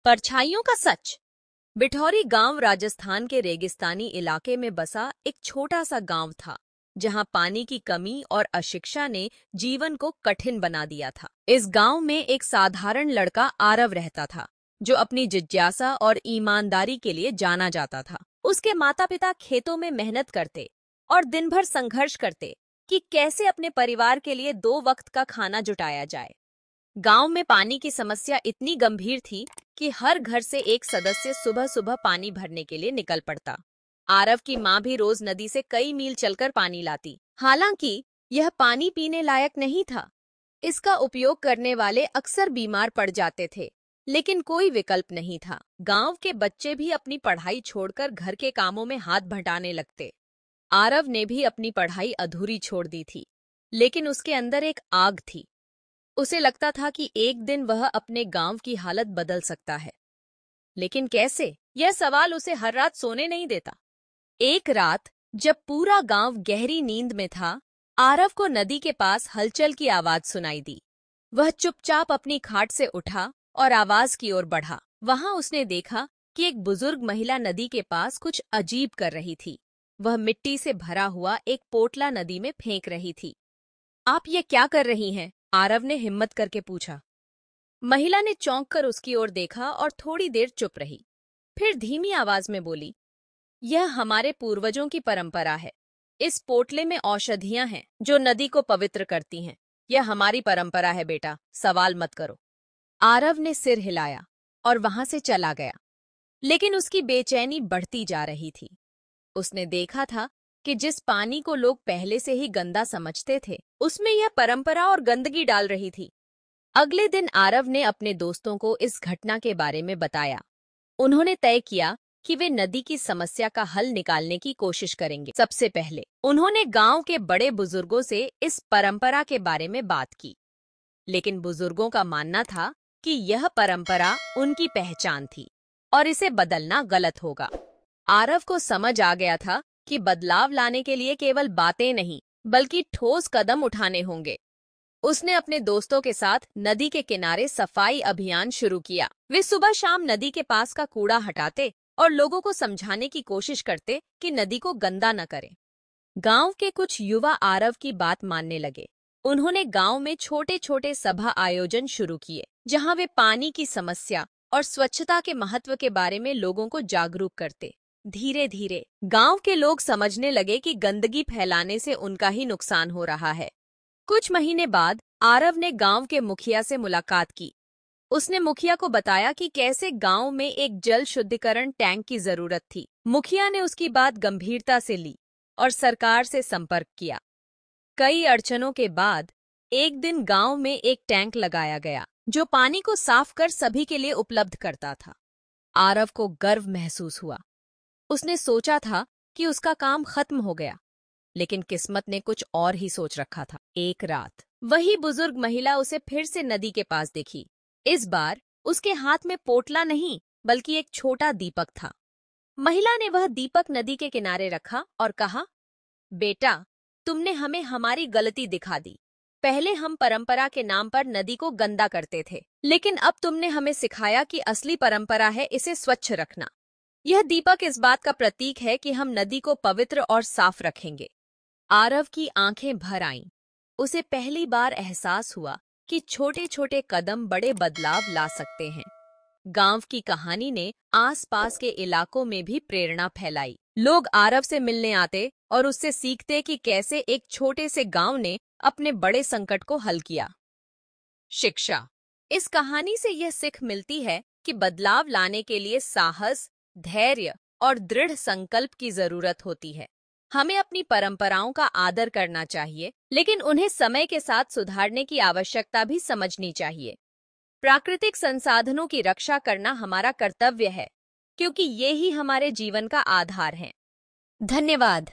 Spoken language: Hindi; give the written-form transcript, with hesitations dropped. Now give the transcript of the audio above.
परछाइयों का सच। बिठौरी गांव राजस्थान के रेगिस्तानी इलाके में बसा एक छोटा सा गांव था, जहां पानी की कमी और अशिक्षा ने जीवन को कठिन बना दिया था। इस गांव में एक साधारण लड़का आरव रहता था, जो अपनी जिज्ञासा और ईमानदारी के लिए जाना जाता था। उसके माता पिता खेतों में मेहनत करते और दिन भर संघर्ष करते कि कैसे अपने परिवार के लिए 2 वक्त का खाना जुटाया जाए। गांव में पानी की समस्या इतनी गंभीर थी कि हर घर से एक सदस्य सुबह सुबह पानी भरने के लिए निकल पड़ता। आरव की माँ भी रोज नदी से कई मील चलकर पानी लाती। हालांकि यह पानी पीने लायक नहीं था। इसका उपयोग करने वाले अक्सर बीमार पड़ जाते थे, लेकिन कोई विकल्प नहीं था। गांव के बच्चे भी अपनी पढ़ाई छोड़कर घर के कामों में हाथ बंटाने लगते। आरव ने भी अपनी पढ़ाई अधूरी छोड़ दी थी, लेकिन उसके अंदर एक आग थी। उसे लगता था कि एक दिन वह अपने गांव की हालत बदल सकता है, लेकिन कैसे? यह सवाल उसे हर रात सोने नहीं देता। एक रात जब पूरा गांव गहरी नींद में था, आरव को नदी के पास हलचल की आवाज सुनाई दी। वह चुपचाप अपनी खाट से उठा और आवाज की ओर बढ़ा। वहां उसने देखा कि एक बुजुर्ग महिला नदी के पास कुछ अजीब कर रही थी। वह मिट्टी से भरा हुआ एक पोटला नदी में फेंक रही थी। आप ये क्या कर रही हैं? आरव ने हिम्मत करके पूछा। महिला ने चौंक कर उसकी ओर देखा और थोड़ी देर चुप रही। फिर धीमी आवाज में बोली, यह हमारे पूर्वजों की परंपरा है। इस पोटले में औषधियां हैं जो नदी को पवित्र करती हैं। यह हमारी परंपरा है बेटा, सवाल मत करो। आरव ने सिर हिलाया और वहां से चला गया, लेकिन उसकी बेचैनी बढ़ती जा रही थी। उसने देखा था कि जिस पानी को लोग पहले से ही गंदा समझते थे, उसमें यह परंपरा और गंदगी डाल रही थी। अगले दिन आरव ने अपने दोस्तों को इस घटना के बारे में बताया। उन्होंने तय किया कि वे नदी की समस्या का हल निकालने की कोशिश करेंगे। सबसे पहले उन्होंने गांव के बड़े बुजुर्गों से इस परंपरा के बारे में बात की, लेकिन बुजुर्गों का मानना था कि यह परंपरा उनकी पहचान थी और इसे बदलना गलत होगा। आरव को समझ आ गया था कि बदलाव लाने के लिए केवल बातें नहीं, बल्कि ठोस कदम उठाने होंगे। उसने अपने दोस्तों के साथ नदी के किनारे सफाई अभियान शुरू किया। वे सुबह शाम नदी के पास का कूड़ा हटाते और लोगों को समझाने की कोशिश करते कि नदी को गंदा न करें। गांव के कुछ युवा आरव की बात मानने लगे। उन्होंने गांव में छोटे छोटे सभा आयोजन शुरू किए, जहां वे पानी की समस्या और स्वच्छता के महत्व के बारे में लोगों को जागरूक करते। धीरे धीरे गांव के लोग समझने लगे कि गंदगी फैलाने से उनका ही नुकसान हो रहा है। कुछ महीने बाद आरव ने गांव के मुखिया से मुलाकात की। उसने मुखिया को बताया कि कैसे गांव में एक जल शुद्धिकरण टैंक की जरूरत थी। मुखिया ने उसकी बात गंभीरता से ली और सरकार से संपर्क किया। कई अड़चनों के बाद एक दिन गांव में एक टैंक लगाया गया, जो पानी को साफ कर सभी के लिए उपलब्ध करता था। आरव को गर्व महसूस हुआ। उसने सोचा था कि उसका काम खत्म हो गया, लेकिन किस्मत ने कुछ और ही सोच रखा था। एक रात वही बुजुर्ग महिला उसे फिर से नदी के पास दिखी। इस बार उसके हाथ में पोटला नहीं, बल्कि एक छोटा दीपक था। महिला ने वह दीपक नदी के किनारे रखा और कहा, बेटा, तुमने हमें हमारी गलती दिखा दी। पहले हम परंपरा के नाम पर नदी को गंदा करते थे, लेकिन अब तुमने हमें सिखाया कि असली परंपरा है इसे स्वच्छ रखना। यह दीपक इस बात का प्रतीक है कि हम नदी को पवित्र और साफ रखेंगे। आरव की आंखें भर आईं। उसे पहली बार एहसास हुआ कि छोटे छोटे कदम बड़े बदलाव ला सकते हैं। गांव की कहानी ने आसपास के इलाकों में भी प्रेरणा फैलाई। लोग आरव से मिलने आते और उससे सीखते कि कैसे एक छोटे से गांव ने अपने बड़े संकट को हल किया। शिक्षा। इस कहानी से यह सीख मिलती है कि बदलाव लाने के लिए साहस, धैर्य और दृढ़ संकल्प की जरूरत होती है। हमें अपनी परंपराओं का आदर करना चाहिए, लेकिन उन्हें समय के साथ सुधारने की आवश्यकता भी समझनी चाहिए। प्राकृतिक संसाधनों की रक्षा करना हमारा कर्तव्य है, क्योंकि ये ही हमारे जीवन का आधार है। धन्यवाद।